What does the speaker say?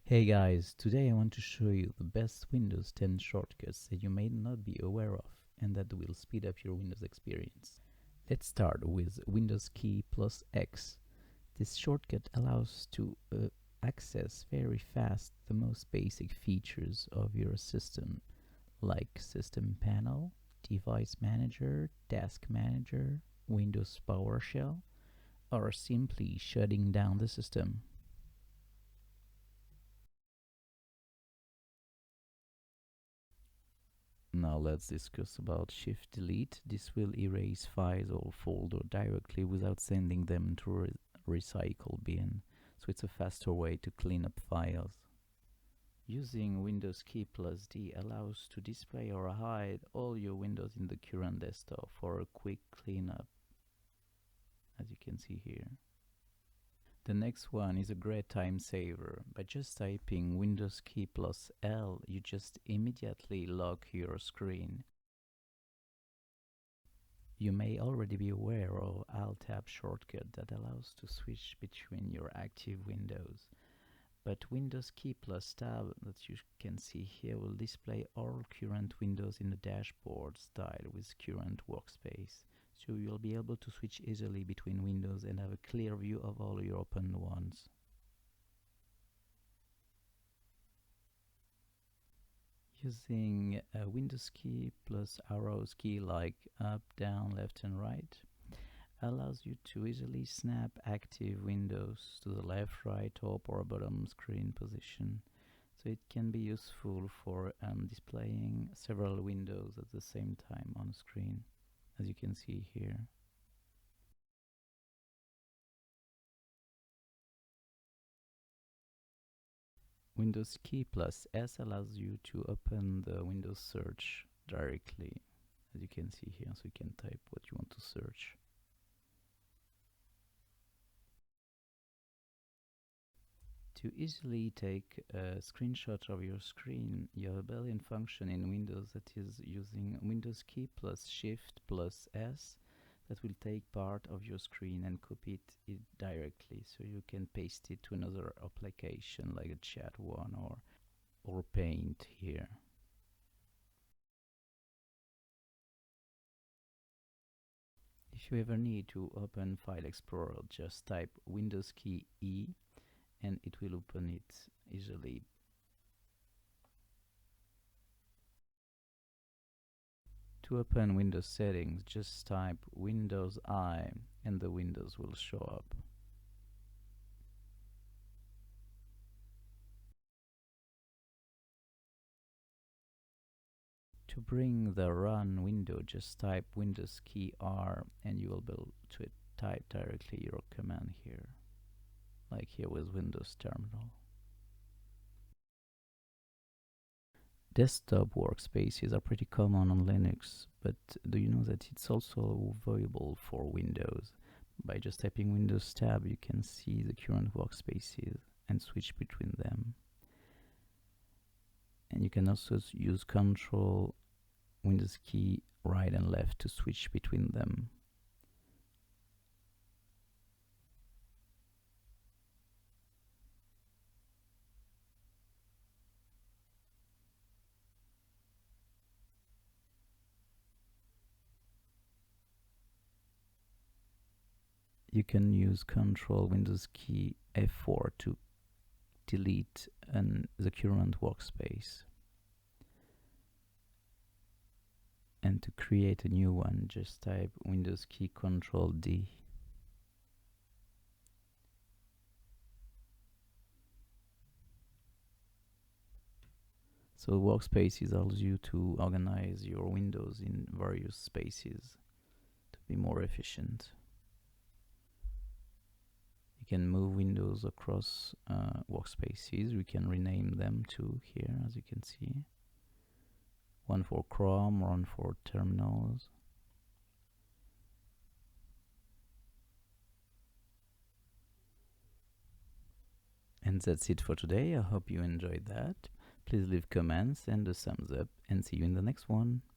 Hey guys, today I want to show you the best Windows 10 shortcuts that you may not be aware of and that will speed up your Windows experience. Let's start with Windows key plus X. This shortcut allows to access very fast the most basic features of your system, like System Panel, Device Manager, Task Manager, Windows PowerShell, or simply shutting down the system. Now let's discuss about Shift Delete. This will erase files or folder directly without sending them to recycle bin. So it's a faster way to clean up files. Using Windows key plus D allows to display or hide all your windows in the current desktop for a quick cleanup, as you can see here. The next one is a great time saver. By just typing Windows key plus L, you just immediately lock your screen. You may already be aware of Alt-Tab shortcut that allows to switch between your active windows. But Windows key plus Tab that you can see here will display all current windows in the dashboard style with current workspace. So you'll be able to switch easily between windows and have a clear view of all your open ones. Using a Windows key plus arrows key like up, down, left and right allows you to easily snap active windows to the left, right, top or bottom screen position. So it can be useful for displaying several windows at the same time on screen, as you can see here. Windows key plus S allows you to open the Windows search directly, as you can see here, so you can type what you want to search. To easily take a screenshot of your screen, you have a built-in function in Windows that is using Windows key plus Shift plus S that will take part of your screen and copy it directly, so you can paste it to another application like a chat one or Paint here. If you ever need to open File Explorer, just type Windows key E and it will open it easily. To open Windows settings, just type Windows I and the windows will show up. To bring the Run window, just type Windows key R and you will be able to type directly your command here, like here with Windows Terminal. Desktop workspaces are pretty common on Linux, but do you know that it's also available for Windows? By just typing Windows Tab, you can see the current workspaces and switch between them. And you can also use Ctrl Windows key right and left to switch between them. You can use Ctrl Windows key F4 to delete the current workspace. And to create a new one, just type Windows key Ctrl D. So Workspace allows you to organize your windows in various spaces to be more efficient. You can move windows across workspaces. We can rename them too here, as you can see. One for Chrome, one for terminals. And that's it for today. I hope you enjoyed that. Please leave comments and a thumbs up and see you in the next one.